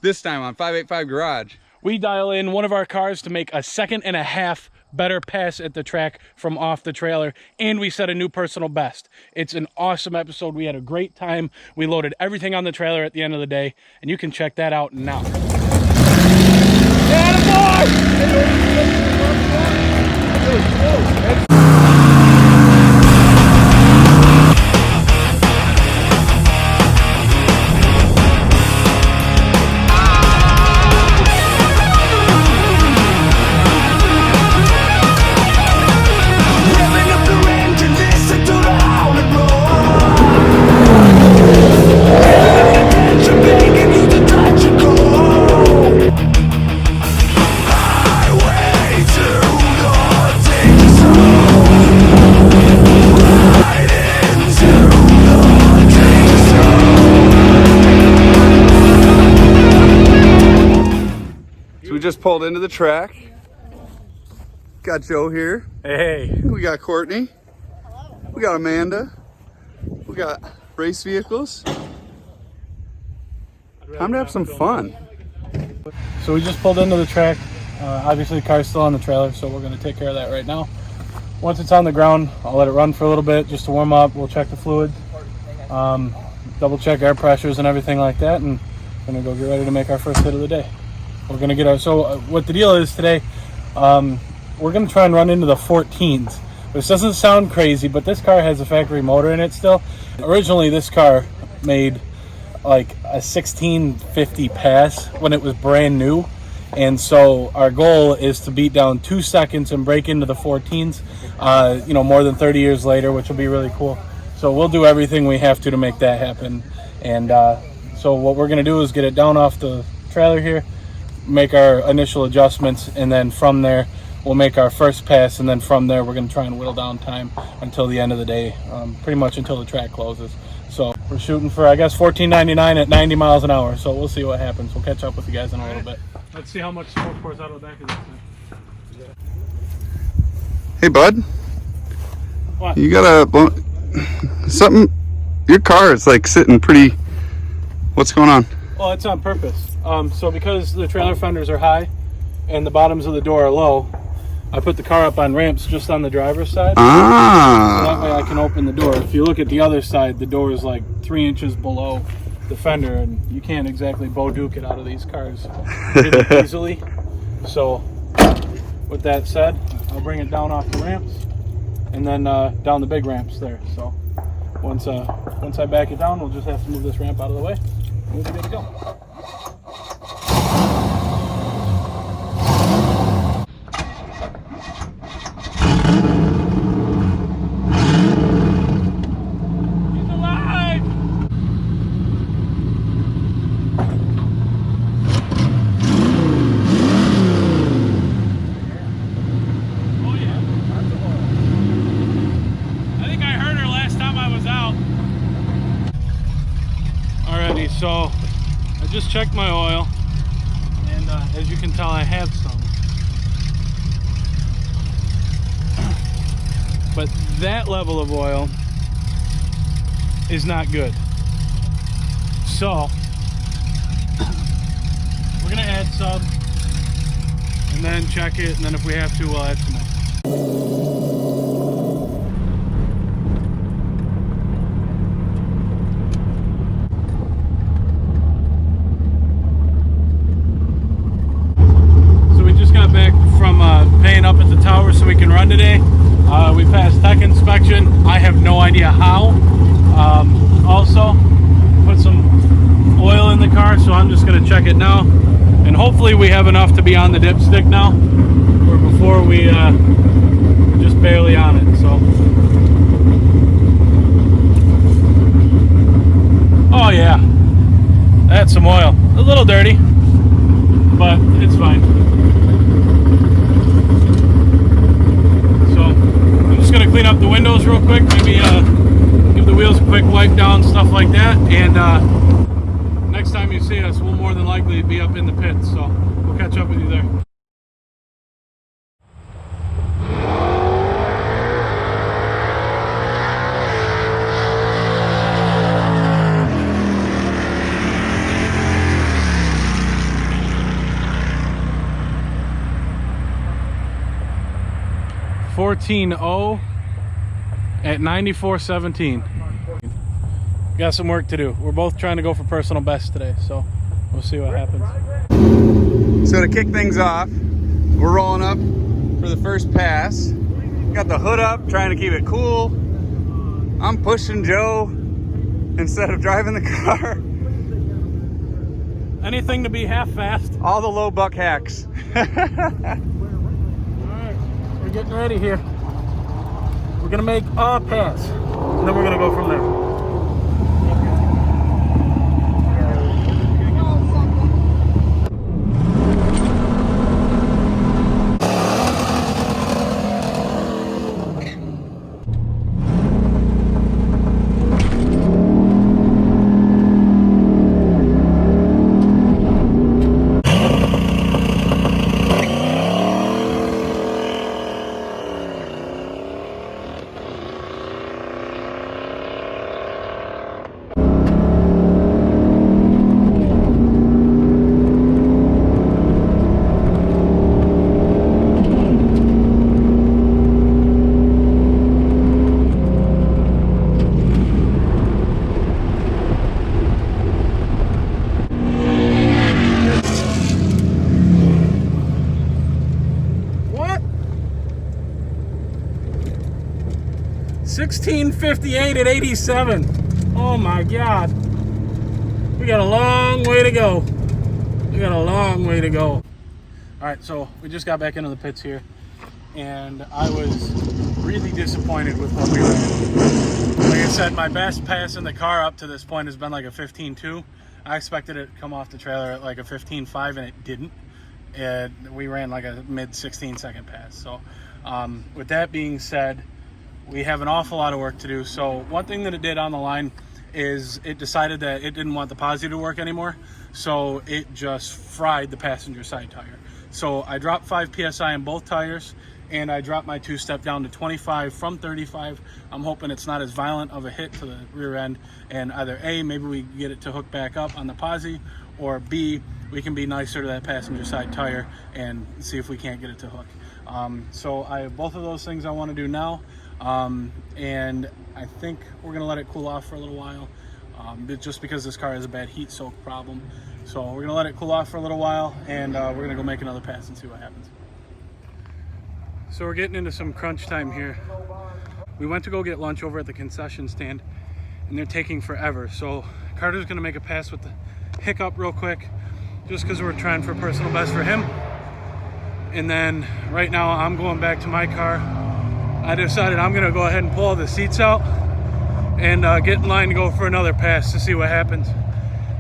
This time on 585 Garage, we dial in one of our cars to make a 1.5 seconds better pass at the track from off the trailer, and we set a new personal best. It's an awesome episode. We had a great time. We loaded everything on the trailer at the end of the day, and you can check that out now. we just pulled into the track. Got Joe here. Hey. We got Courtney. We got Amanda. We got race vehicles. Time to have some fun. So we just pulled into the track. Obviously the car's still on the trailer, so we're going to take care of that right now. Once it's on the ground, I'll let it run for a little bit just to warm up. We'll check the fluid, double check air pressures and everything like that, and we're going to go get ready to make our first hit of the day. We're going to get our, what the deal is today, we're going to try and run into the 14s. This doesn't sound crazy, but this car has a factory motor in it still. Originally this car made like a 1650 pass when it was brand new, and so our goal is to beat down 2 seconds and break into the 14s, you know, more than 30 years later, which will be really cool. So we'll do everything we have to make that happen. And so what we're going to do is get it down off the trailer here, make our initial adjustments, and then from there we'll make our first pass, and then from there we're going to try and whittle down time until the end of the day, pretty much until the track closes. So we're shooting for, I guess, 14.99 at 90 miles an hour. So we'll see what happens. We'll catch up with you guys in a little bit. Let's see how much smoke pours out of the back of this thing. Hey, bud. What? You got something? Your car is like sitting pretty. What's going on? Well, it's on purpose. So because the trailer fenders are high and the bottoms of the door are low, I put the car up on ramps just on the driver's side. Ah. So that way I can open the door. If you look at the other side, the door is like 3 inches below the fender, and you can't exactly Bo Duke it out of these cars really easily. So with that said, I'll bring it down off the ramps and then down the big ramps there. So once I back it down, we'll just have to move this ramp out of the way and we'll be good to go. So I just checked my oil, and as you can tell, I have some. But that level of oil is not good. So we're gonna add some and then check it, and then if we have to, we'll add some more. Paying up at the tower so we can run today. We passed tech inspection. I have no idea how. Also put some oil in the car, so I'm just going to check it now, and hopefully we have enough to be on the dipstick now, where before we were just barely on it. So oh yeah, that's some oil. A little dirty, but it's fine. Just gonna clean up the windows real quick, maybe give the wheels a quick wipe down, stuff like that, and next time you see us, we'll more than likely be up in the pits, so we'll catch up with you there. 14.0 at 94.17. Got some work to do. We're both trying to go for personal best today, so we'll see what happens. So to kick things off, we're rolling up for the first pass. Got the hood up, trying to keep it cool. I'm pushing Joe instead of driving the car. Anything to be half fast. All the low buck hacks. Alright, we're getting ready here. We're gonna make a pass, and then we're gonna go from there. What? 16:58 at 87. Oh my God. We got a long way to go. We got a long way to go. All right, so we just got back into the pits here, and I was really disappointed with what we ran. Like I said, my best pass in the car up to this point has been like a 15.2. I expected it to come off the trailer at like a 15.5, and it didn't. We ran like a mid 16-second pass. So with that being said, we have an awful lot of work to do. So one thing that it did on the line is it decided that it didn't want the posi to work anymore, so it just fried the passenger side tire. So I dropped 5 psi in both tires, and I dropped my two-step down to 25 from 35. I'm hoping it's not as violent of a hit to the rear end, and either A, maybe we get it to hook back up on the posi, or B, we can be nicer to that passenger side tire and see if we can't get it to hook. So I have both of those things I want to do now, and I think we're going to let it cool off for a little while, just because this car has a bad heat soak problem. So we're going to let it cool off for a little while, and we're going to go make another pass and see what happens. So we're getting into some crunch time here. We went to go get lunch over at the concession stand, and they're taking forever. So Carter's going to make a pass with the Hiccup real quick, just because we're trying for personal best for him. And then right now I'm going back to my car. I decided I'm going to go ahead and pull all the seats out and get in line to go for another pass to see what happens.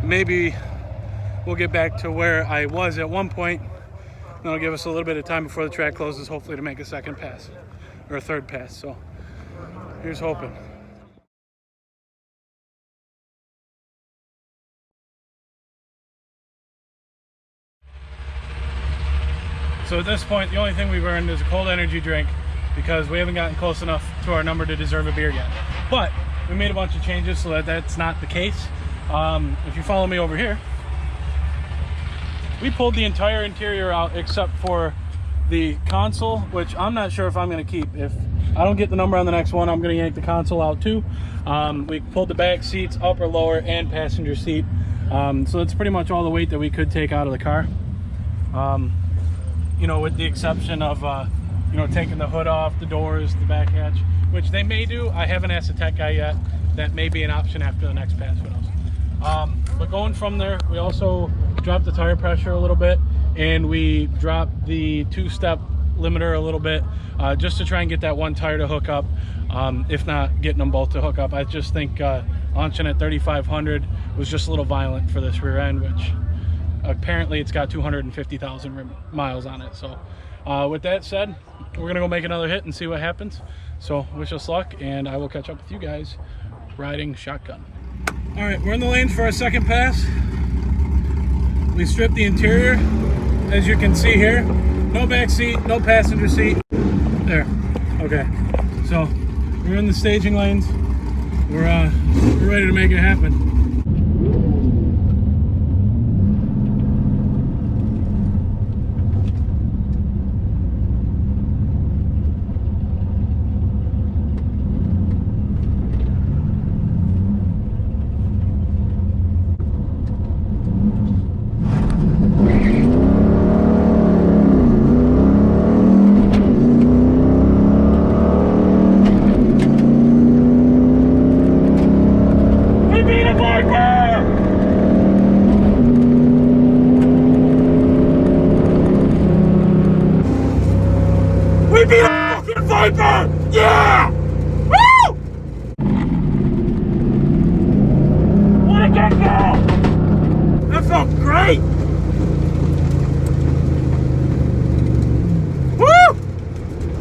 Maybe we'll get back to where I was at one point. That'll give us a little bit of time before the track closes, hopefully, to make a second pass or a third pass. So here's hoping. So at this point, the only thing we've earned is a cold energy drink, because we haven't gotten close enough to our number to deserve a beer yet. But we made a bunch of changes so that that's not the case. If you follow me over here, we pulled the entire interior out except for the console, which I'm not sure if I'm going to keep. If I don't get the number on the next one, I'm going to yank the console out too. We pulled the back seats, upper, lower, and passenger seat. So that's pretty much all the weight that we could take out of the car. You know, with the exception of, you know, taking the hood off, the doors, the back hatch, which they may do. I haven't asked the tech guy yet. That may be an option after the next pass, who knows. But going from there, we also dropped the tire pressure a little bit, and we dropped the two-step limiter a little bit, just to try and get that one tire to hook up, if not getting them both to hook up. I just think launching at 3,500 was just a little violent for this rear end, which apparently it's got 250,000 miles on it. So with that said, we're gonna go make another hit and see what happens. So wish us luck, and I will catch up with you guys riding shotgun. All right, we're in the lanes for our second pass. We stripped the interior, as you can see here. No back seat, no passenger seat. There, okay. So we're in the staging lanes. We're ready to make it happen. sniper! Yeah! Woo! What a get go! That felt great! Woo!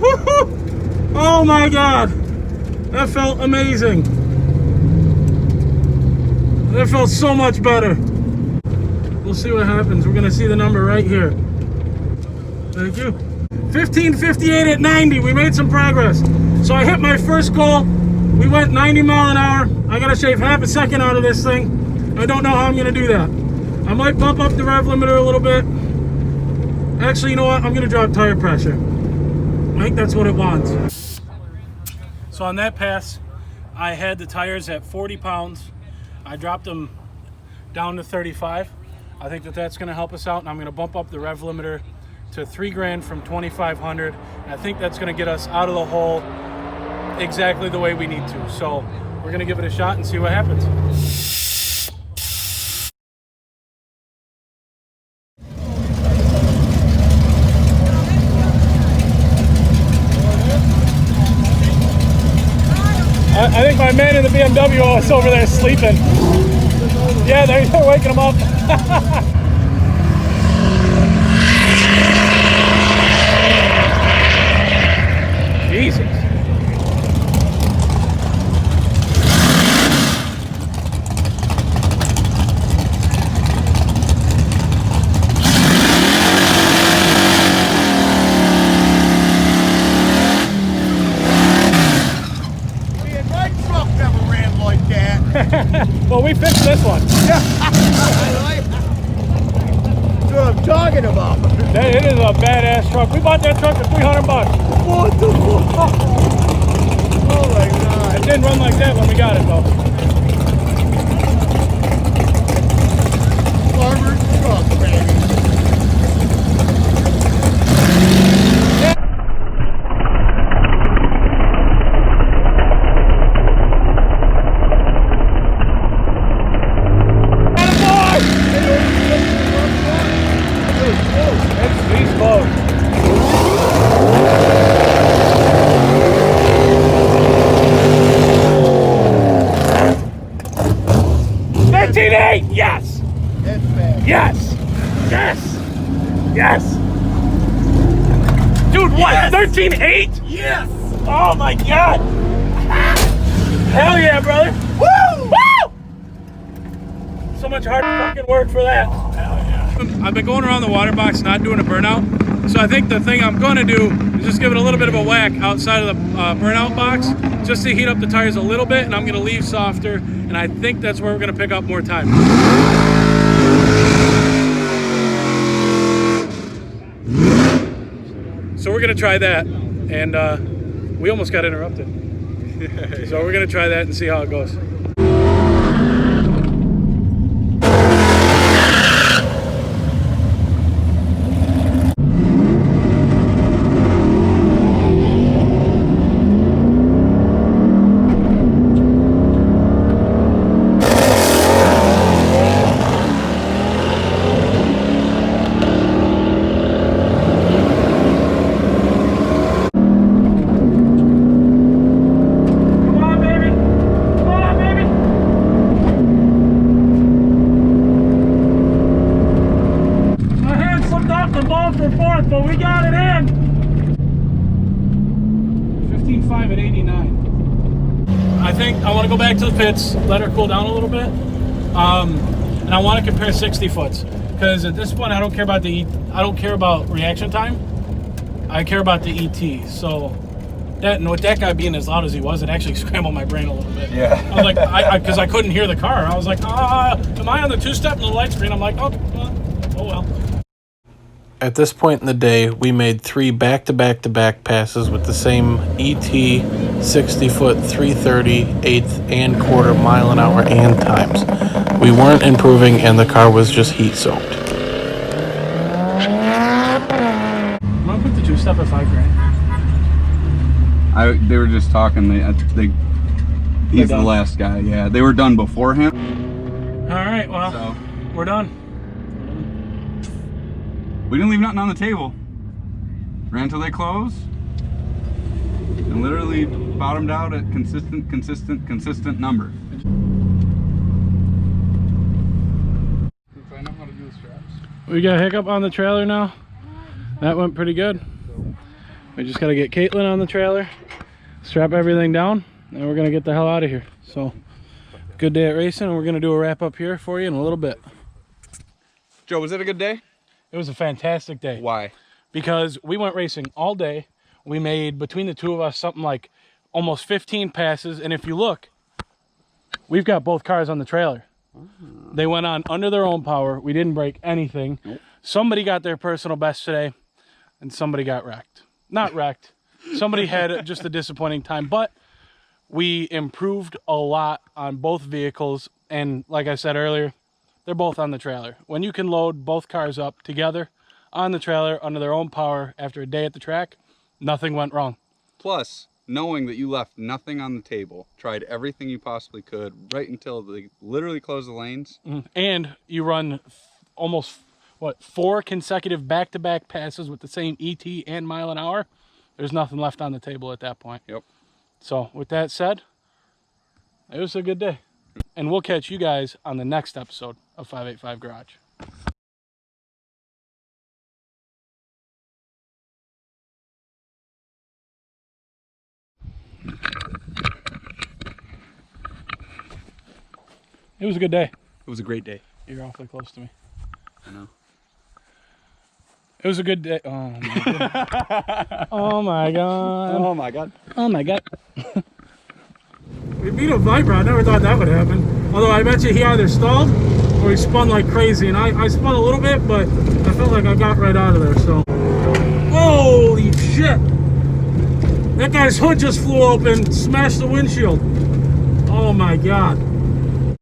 Woo-hoo! Oh my God! That felt amazing. That felt so much better. We'll see what happens. We're gonna see the number right here. Thank you. 15:58 at 90. We made some progress. So I hit my first goal. We went 90 mile an hour. I gotta shave half a second out of this thing. I don't know how I'm gonna do that. I might bump up the rev limiter a little bit. Actually, you know what? I'm gonna drop tire pressure. I think that's what it wants. So on that pass, I had the tires at 40 pounds. I dropped them down to 35. I think that that's gonna help us out, and I'm gonna bump up the rev limiter to 3 grand from 2,500. I think that's gonna get us out of the hole exactly the way we need to. So we're gonna give it a shot and see what happens. I think my man in the BMW is over there sleeping. Yeah, they're waking him up. Jesus. My truck never ran like that. Well, we fixed this one. That's what I'm talking about. It is a badass truck. We bought that truck for $300. What the fuck? Oh my God. It didn't run like that when we got it though. Farmer's truck, baby. He's close. $13.8! Yes! That's bad. Yes! Yes! Yes! Dude, what? Yes! 13.8? Yes! Oh my God! Hell yeah, brother! Woo! Woo! So much hard fucking work for that. Oh, hell yeah. I've been going around the water box not doing a burnout. So I think the thing I'm gonna do is just give it a little bit of a whack outside of the burnout box just to heat up the tires a little bit, and I'm gonna leave softer, and I think that's where we're gonna pick up more time. So we're gonna try that, and we almost got interrupted. So we're gonna try that and see how it goes. But we got it in. 15.5 at 89. I think I want to go back to the pits, let her cool down a little bit, and I want to compare 60 foots because at this point I don't care about reaction time. I care about the ET. So that, and with that guy being as loud as he was, it actually scrambled my brain a little bit. Yeah. I was like, because I couldn't hear the car. I was like, am I on the two-step and the light screen? I'm like, oh well. At this point in the day, we made 3 back-to-back-to-back passes with the same ET 60-foot 330, 1/8 and quarter mile an hour and times. We weren't improving, and the car was just heat-soaked. I'm gonna put the two-step at $5 grand. They were just talking. He's the last guy. Yeah, they were done before him. All right, well, we're done. We didn't leave nothing on the table. Ran until they closed. and literally bottomed out at consistent number. I know how to do the straps. We got Hiccup on the trailer now. That went pretty good. We just got to get Caitlin on the trailer, strap everything down, and we're going to get the hell out of here. So, good day at racing, and we're going to do a wrap up here for you in a little bit. Joe, was it a good day? It was a fantastic day. Why? Because we went racing all day. We made, between the two of us, something like almost 15 passes. And if you look, we've got both cars on the trailer. They went on under their own power. We didn't break anything. Nope. Somebody got their personal best today, and somebody got wrecked. Not wrecked. Somebody had just a disappointing time, but we improved a lot on both vehicles. And like I said earlier, they're both on the trailer. When you can load both cars up together on the trailer under their own power after a day at the track, nothing went wrong. Plus, knowing that you left nothing on the table, tried everything you possibly could right until they literally closed the lanes. And you run almost, what, 4 consecutive back-to-back passes with the same ET and mile an hour. There's nothing left on the table at that point. Yep. So with that said, it was a good day. And we'll catch you guys on the next episode of 585 Garage. It was a good day. It was a great day. You're awfully close to me. I know. It was a good day. Oh my god. Oh my god. Oh my god. Oh my god. We beat a Viper. I never thought that would happen. Although I bet you he either stalled or he spun like crazy. And I spun a little bit, but I felt like I got right out of there. So, holy shit. That guy's hood just flew open, smashed the windshield. Oh my god.